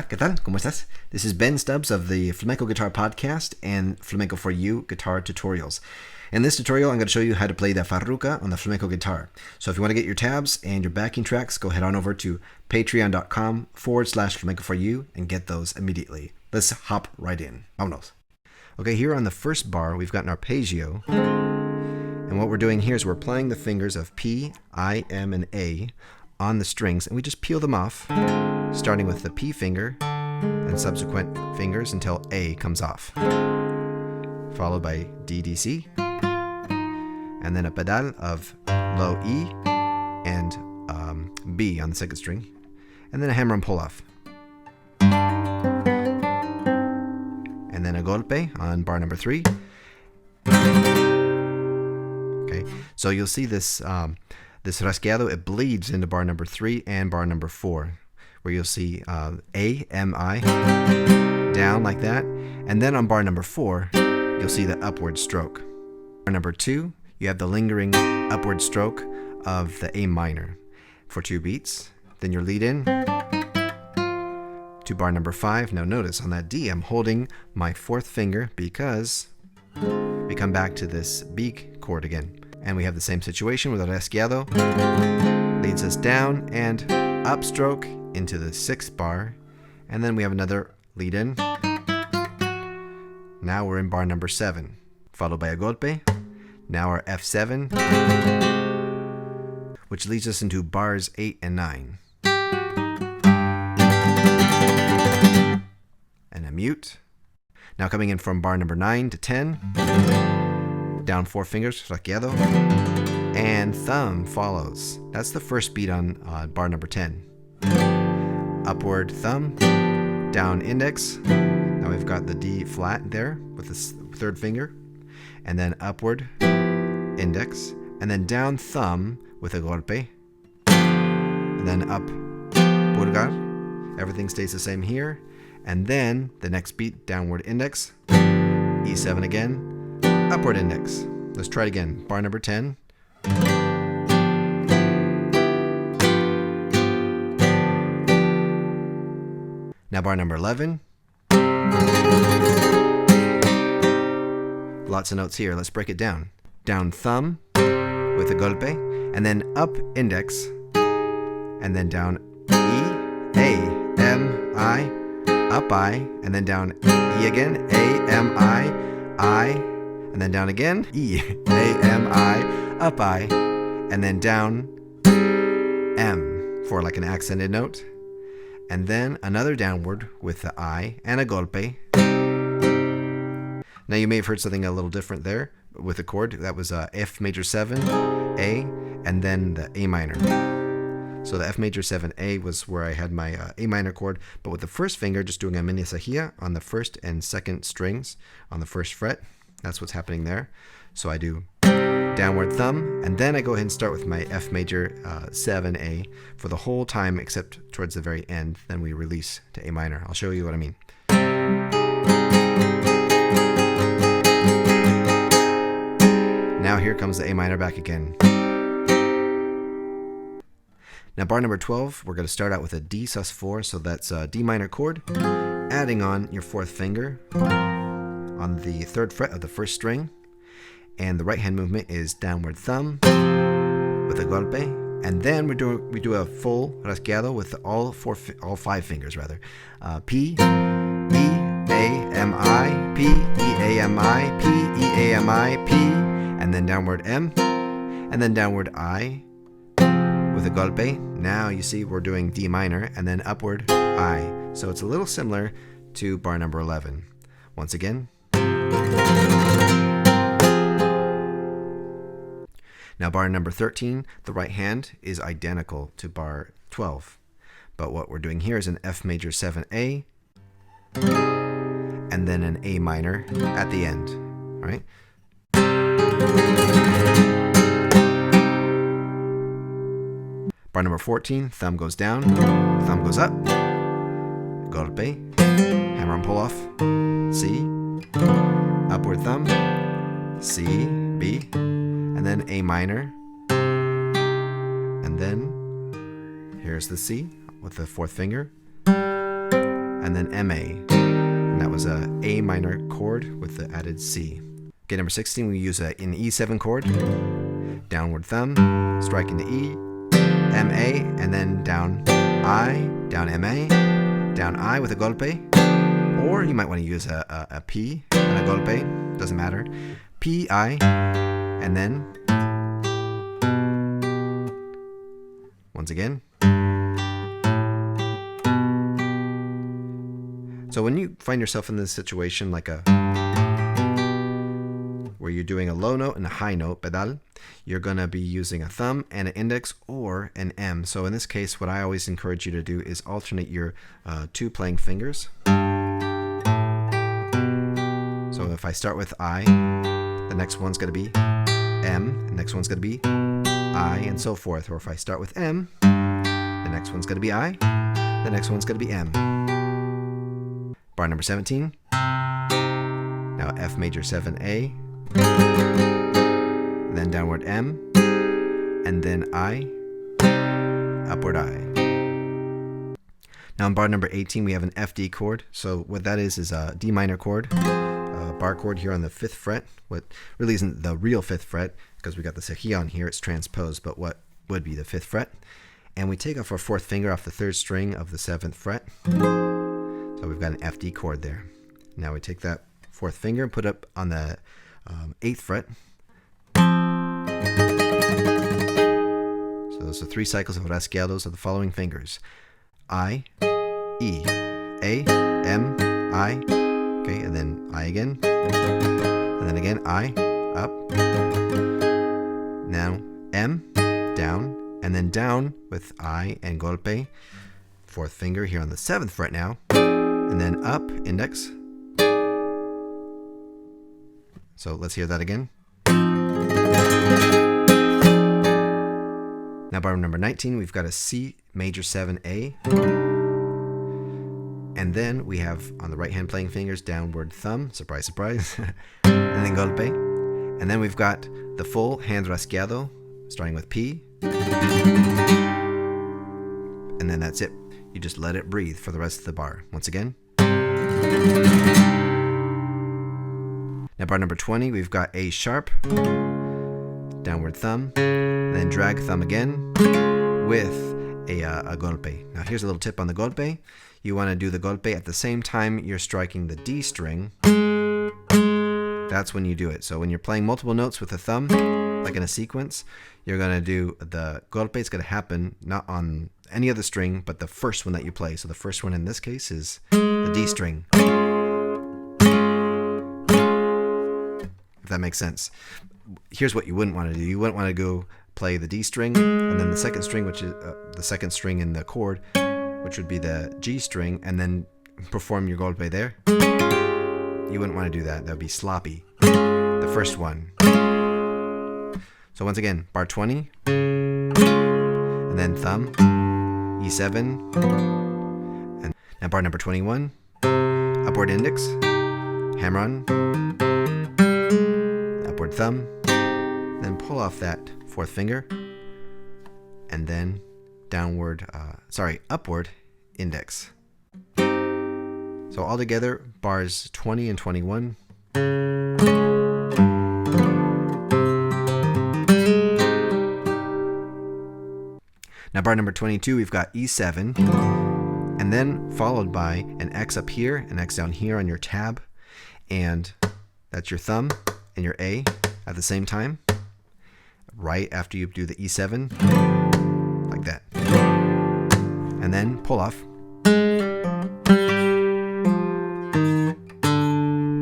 ¿qué tal? ¿Cómo estás? This is Ben Stubbs of the Flamenco Guitar Podcast and Flamenco for You Guitar Tutorials. In this tutorial, I'm going to show you how to play the Farruca on the flamenco guitar. So if you want to get your tabs and your backing tracks, go head on over to patreon.com/flamenco for you and get those immediately. Let's hop right in. Vámonos. Okay, here on the first bar, we've got an arpeggio. And what we're doing here is we're playing the fingers of P, I, M, and A on the strings, and we just peel them off, starting with the P finger and subsequent fingers until A comes off, followed by D, D, C, and then a pedal of low E and B on the second string, and then a hammer and pull off. And then a golpe on bar number 3. Okay, so you'll see this this rasqueado, it bleeds into bar number 3 and bar number 4, where you'll see A, M, I down like that, and then on bar number 4, you'll see the upward stroke. Bar number 2, you have the lingering upward stroke of the A minor for 2 beats. Then your lead in to bar number 5. Now notice on that D, I'm holding my 4th finger because we come back to this B chord again. And we have the same situation with the rasqueado. Leads us down and upstroke into the 6th bar. And then we have another lead in. Now we're in bar number 7, followed by a golpe. Now our F7, which leads us into bars 8 and 9. And a mute. Now coming in from bar number 9 to 10. Down 4 fingers, rasqueado, and thumb follows. That's the first beat on bar number 10. Upward thumb, down index. Now we've got the D flat there with the 3rd finger, and then upward index, and then down thumb with a golpe, and then up pulgar. Everything stays the same here, and then the next beat, downward index, E7 again. Upward index. Let's try it again. Bar number 10. Now bar number 11. Lots of notes here. Let's break it down. Down thumb with a golpe, and then up index, and then down E, A, M, I, up I, and then down E again, A, M, I, and then down again, E, A, M, I, up I, and then down M for like an accented note, and then another downward with the I and a golpe. Now you may have heard something a little different there with the chord. That was F major 7, A, and then the A minor. So the F major 7, A was where I had my A minor chord, but with the first finger just doing a menisajia on the 1st and 2nd strings on the 1st fret. That's what's happening there. So I do downward thumb, and then I go ahead and start with my F major 7A for the whole time except towards the very end. Then we release to A minor. I'll show you what I mean. Now here comes the A minor back again. Now bar number 12, we're going to start out with a D sus4, so that's a D minor chord, adding on your 4th finger on the 3rd fret of the 1st string, and the right hand movement is downward thumb with a golpe, and then we do a full rasqueado with all 5 fingers rather. P, E, A, M, I, P, E, A, M, I, P, E, A, M, I, P, and then downward M, and then downward I with a golpe. Now you see we're doing D minor, and then upward I. So it's a little similar to bar number 11. Once again. Now bar number 13, the right hand is identical to bar 12. But what we're doing here is an F major 7A, and then an A minor at the end. All right? Bar number 14, thumb goes down, thumb goes up, golpe, hammer and pull off, C, upward thumb, C, B, and then A minor, and then here's the C with the 4th finger, and and then MA. And that was a A minor chord with the added C. Okay, number 16, we use an E7 chord, downward thumb, striking the E, MA, and then down I, down MA, down I with a golpe, or you might want to use a P and a golpe, doesn't matter. P, I, and then, once again. So when you find yourself in this situation like where you're doing a low note and a high note, pedal, you're going to be using a thumb and an index or an M. So in this case, what I always encourage you to do is alternate your two playing fingers. So if I start with I, the next one's going to be M, the next one's going to be I, and so forth. Or if I start with M, the next one's going to be I, the next one's going to be M. Bar number 17. Now F major 7A, then downward M, and then I, upward I. Now in bar number 18 we have an FD chord. So what that is a D minor chord, a bar chord here on the 5th fret. What really isn't the real 5th fret because we got the cejilla on here, it's transposed, but what would be the 5th fret. And we take off our 4th finger off the 3rd string of the 7th fret. So we've got an FD chord there. Now we take that 4th finger and put it up on the 8th fret. So those are 3 cycles of rasqueados of the following fingers. I, E, A, M, I, okay, and then I again, and then again I, up, now M, down, and then down with I and golpe, 4th finger here on the 7th fret now, and then up, index. So let's hear that again. Now bar number 19, we've got a C major 7A, and then we have on the right hand playing fingers downward thumb, surprise surprise, and then golpe, and then we've got the full hand rasqueado starting with P, and then that's it. You just let it breathe for the rest of the bar. Once again. Now bar number 20, we've got A sharp, downward thumb, and then drag thumb again with a golpe. Now here's a little tip on the golpe. You want to do the golpe at the same time you're striking the D string. That's when you do it. So when you're playing multiple notes with a thumb, like in a sequence, you're going to do the golpe. It's going to happen not on any other string, but the first one that you play. So the first one in this case is the D string. If that makes sense. Here's what you wouldn't want to do. You wouldn't want to go play the D string and then the second string, which is the second string in the chord, which would be the G string, and then perform your golpe there. You wouldn't want to do that. That would be sloppy. The first one. So once again, bar 20, and then thumb, E7, and now bar number 21, upward index, hammer on, upward thumb, then pull off that 4th finger, and then upward index. So altogether, bars 20 and 21. Now bar number 22, we've got E7, and then followed by an X up here, an X down here on your tab, and that's your thumb and your A at the same time, right after you do the E7, like that. And then pull off.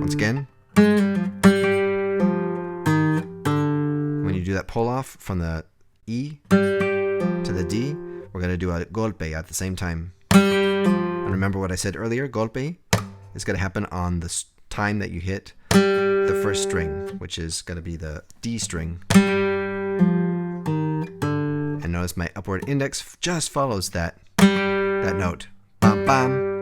Once again. When you do that pull off from the E to the D, we're going to do a golpe at the same time. And remember what I said earlier, golpe is going to happen on the time that you hit the first string, which is going to be the D string. And notice my upward index just follows that note. Bam, bam.